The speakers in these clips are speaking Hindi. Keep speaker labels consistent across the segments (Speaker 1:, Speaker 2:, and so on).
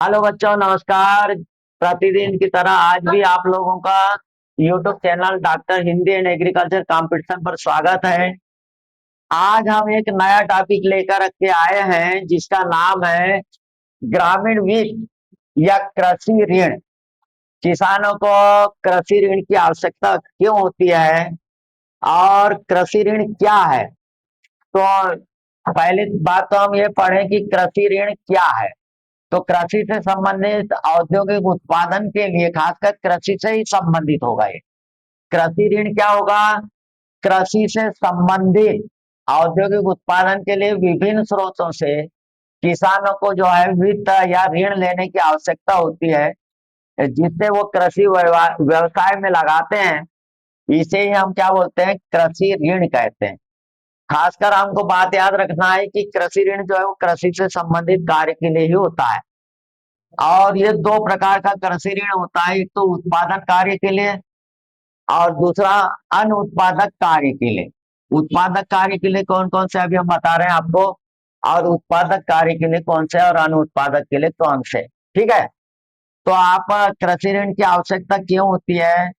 Speaker 1: हेलो बच्चों, नमस्कार। प्रतिदिन की तरह आज भी आप लोगों का YouTube channel doctor Hindi and agriculture competition पर स्वागत है। आज हम एक नया टॉपिक लेकर के आए हैं जिसका नाम है ग्रामीण वित्त या कृषि ऋण। किसानों को कृषि ऋण की आवश्यकता क्यों होती है और कृषि ऋण क्या है। तो पहली बात तो हम ये पढ़ें कि कृषि ऋण क्या है। तो कृषि से संबंधित औद्योगिक उत्पादन के लिए, खासकर कृषि से ही संबंधित होगा ये। कृषि ऋण क्या होगा? कृषि से संबंधित औद्योगिक उत्पादन के लिए विभिन्न स्रोतों से किसानों को जो है वित्त या ऋण लेने की आवश्यकता होती है, जिससे वो कृषि व्यवसाय में लगाते हैं। इसे ही हम क्या बोलते हैं? कृषि ऋण कहते हैं। खासकर हमको बात याद रखना है कि कृषि ऋण जो है वो कृषि से संबंधित कार्य के लिए ही होता है। और ये दो प्रकार का कृषि ऋण होता है, एक तो उत्पादन कार्य के लिए और दूसरा अनुत्पादक कार्य के लिए। उत्पादक कार्य के लिए कौन कौन से अभी हम बता रहे हैं आपको, और उत्पादक कार्य के लिए कौन से और अनुत्पादक के लिए कौन से। ठीक है। तो आप कृषि ऋण की आवश्यकता क्यों होती है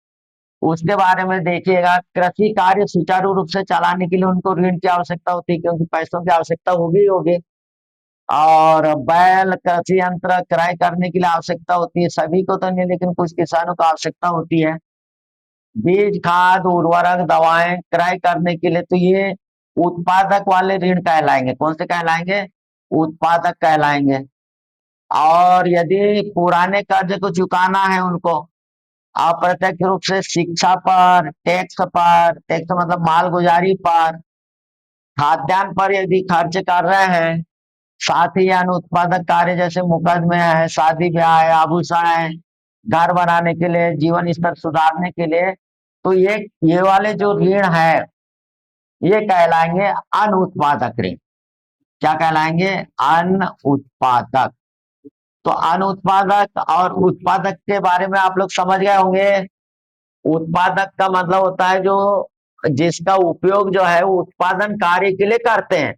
Speaker 1: उसके बारे में देखिएगा। कृषि कार्य सुचारू रूप से चलाने के लिए उनको ऋण की आवश्यकता होती है, क्योंकि पैसों की आवश्यकता होगी ही होगी। और बैल, कृषि यंत्र क्रय करने के लिए आवश्यकता होती है। सभी को तो नहीं, लेकिन कुछ किसानों को आवश्यकता होती है। बीज, खाद, उर्वरक, दवाएं क्रय करने के लिए, तो ये उत्पादक वाले ऋण कहलाएंगे। कौन से कहलाएंगे? उत्पादक कहलाएंगे। और यदि पुराने कर्ज को चुकाना है उनको अप्रत्यक्ष रूप से शिक्षा पर, टैक्स मतलब मालगुजारी पर, खाद्यान्न पर यदि खर्च कर रहे हैं, साथ ही अनुत्पादक कार्य जैसे मुकदमे है, शादी ब्याह है, आभूषण है, घर बनाने के लिए, जीवन स्तर सुधारने के लिए, तो ये वाले जो ऋण है ये कहलाएंगे अनुत्पादक ऋण। क्या कहलाएंगे? अनुत्पादक। तो अनुत्पादक और उत्पादक के बारे में आप लोग समझ गए होंगे। उत्पादक का मतलब होता है जो जिसका उपयोग जो है वो उत्पादन कार्य के लिए करते हैं।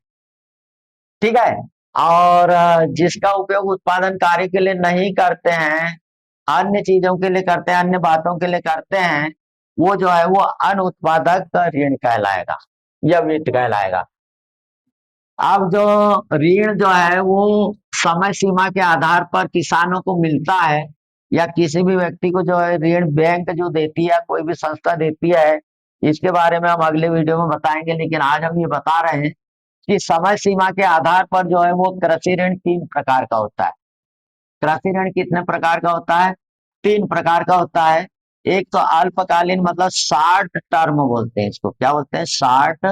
Speaker 1: ठीक है। और जिसका उपयोग उत्पादन कार्य के लिए नहीं करते हैं, अन्य चीजों के लिए करते हैं, अन्य बातों के लिए करते हैं, वो जो है वो अनुत्पादक ऋण कहलाएगा या वित्त कहलाएगा। अब जो ऋण जो है वो समय सीमा के आधार पर किसानों को मिलता है, या किसी भी व्यक्ति को जो है ऋण बैंक जो देती है, कोई भी संस्था देती है। इसके बारे में हम अगले वीडियो में बताएंगे, लेकिन आज हम ये बता रहे हैं कि समय सीमा के आधार पर जो है वो कृषि ऋण तीन प्रकार का होता है। कृषि ऋण कितने प्रकार का होता है? तीन प्रकार का होता है। एक तो अल्पकालीन, मतलब शॉर्ट टर्म बोलते हैं इसको। क्या बोलते हैं? Short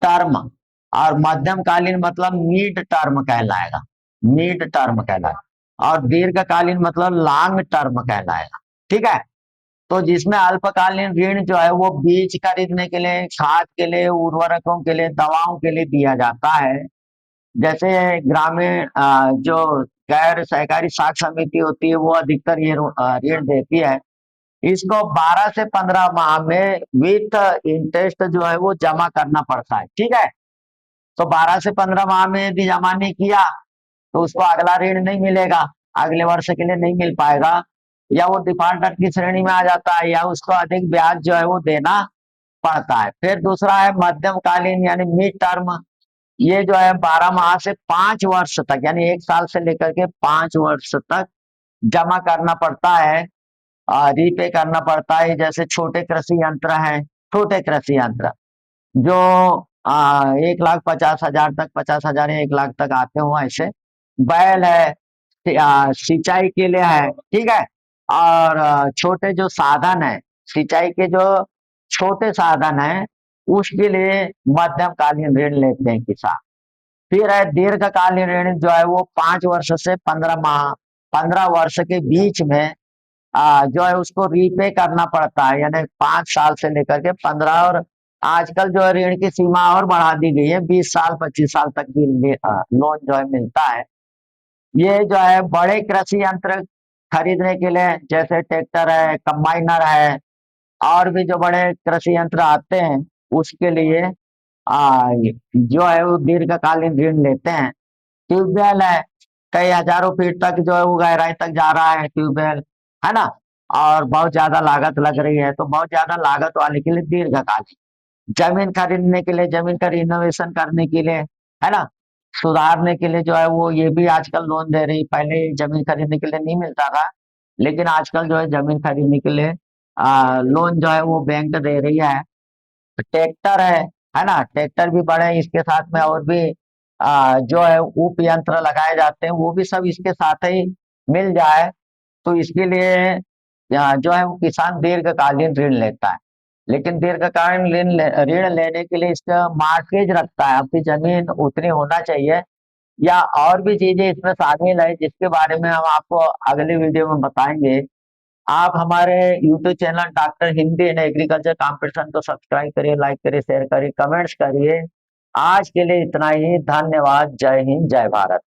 Speaker 1: term. और मध्यम कालीन मतलब मिड टर्म कहलाएगा, मिड टर्म कहलाएगा। और दीर्घकालीन मतलब लॉन्ग टर्म कहलाएगा। ठीक है। तो जिसमें अल्पकालीन ऋण जो है वो बीज खरीदने के लिए, खाद के लिए, उर्वरकों के लिए, दवाओं के लिए दिया जाता है। जैसे ग्रामीण जो गैर सहकारी साख समिति होती है वो अधिकतर ये ऋण देती है। इसको 12 से 15 माह में विथ इंटरेस्ट जो है वो जमा करना पड़ता है। ठीक है। तो 12 से 15 माह में यदि जमा नहीं किया तो उसको अगला ऋण नहीं मिलेगा, अगले वर्ष के लिए नहीं मिल पाएगा, या वो डिफॉल्टर की श्रेणी में आ जाता है, या उसको अधिक ब्याज जो है वो देना पड़ता है। फिर दूसरा है मध्यम कालीन यानी मिड टर्म। ये जो है 12 माह से 5 वर्ष तक, यानी 1 साल से लेकर के 5 वर्ष तक जमा करना पड़ता है, रीपे करना पड़ता है। जैसे छोटे कृषि यंत्र हैं, छोटे कृषि यंत्र जो 1,50,000 तक, 50,000 या 1 लाख तक आते हो, ऐसे। बैल है, सिंचाई के लिए है। ठीक है। और छोटे जो साधन है, सिंचाई के जो छोटे साधन है, उसके लिए मध्यम कालीन ऋण लेते हैं किसान। फिर है दीर्घकालीन ऋण, जो है वो 5 वर्ष से 15 माह, 15 वर्ष के बीच में जो है उसको रीपे करना पड़ता है, यानी 5 साल से लेकर के 15। और आजकल जो है ऋण की सीमा और बढ़ा दी गई है, 20 साल 25 साल तक भी लोन जो है मिलता है। ये जो है बड़े कृषि यंत्र खरीदने के लिए, जैसे ट्रैक्टर है, कंबाइनर है, और भी जो बड़े कृषि यंत्र आते हैं उसके लिए जो है वो दीर्घकालीन ऋण लेते हैं। ट्यूबवेल है, कई हजारों फीट तक जो है वो गहराई तक जा रहा है ट्यूबवेल, है ना। और बहुत ज्यादा लागत लग रही है, तो बहुत ज्यादा लागत वाले के लिए दीर्घकालिक जमीन खरीदने के लिए, जमीन का रिनोवेशन करने के लिए, है ना, सुधारने के लिए जो है वो ये भी आजकल लोन दे रही। पहले जमीन खरीदने के लिए नहीं मिलता था, लेकिन आजकल जो है जमीन खरीदने के लिए लोन जो है वो बैंक दे रही है। ट्रैक्टर है ना, ट्रैक्टर भी बड़े हैं, इसके साथ में और भी जो है उप यंत्र लगाए जाते हैं, वो भी सब इसके साथ ही मिल जाए, तो इसके लिए जो है वो किसान दीर्घकालीन ऋण लेता है। लेकिन दीर्घकालीन ऋण लेने के लिए इसका मार्केज रखता है, आपकी जमीन उतनी होना चाहिए, या और भी चीजें इसमें शामिल है जिसके बारे में हम आपको अगले वीडियो में बताएंगे। आप हमारे YouTube channel doctor Hindi and agriculture competition को सब्सक्राइब करिए, लाइक करिए, शेयर करिए, कमेंट्स करिए। आज के लिए इतना ही, धन्यवाद। जय हिंद, जय भारत।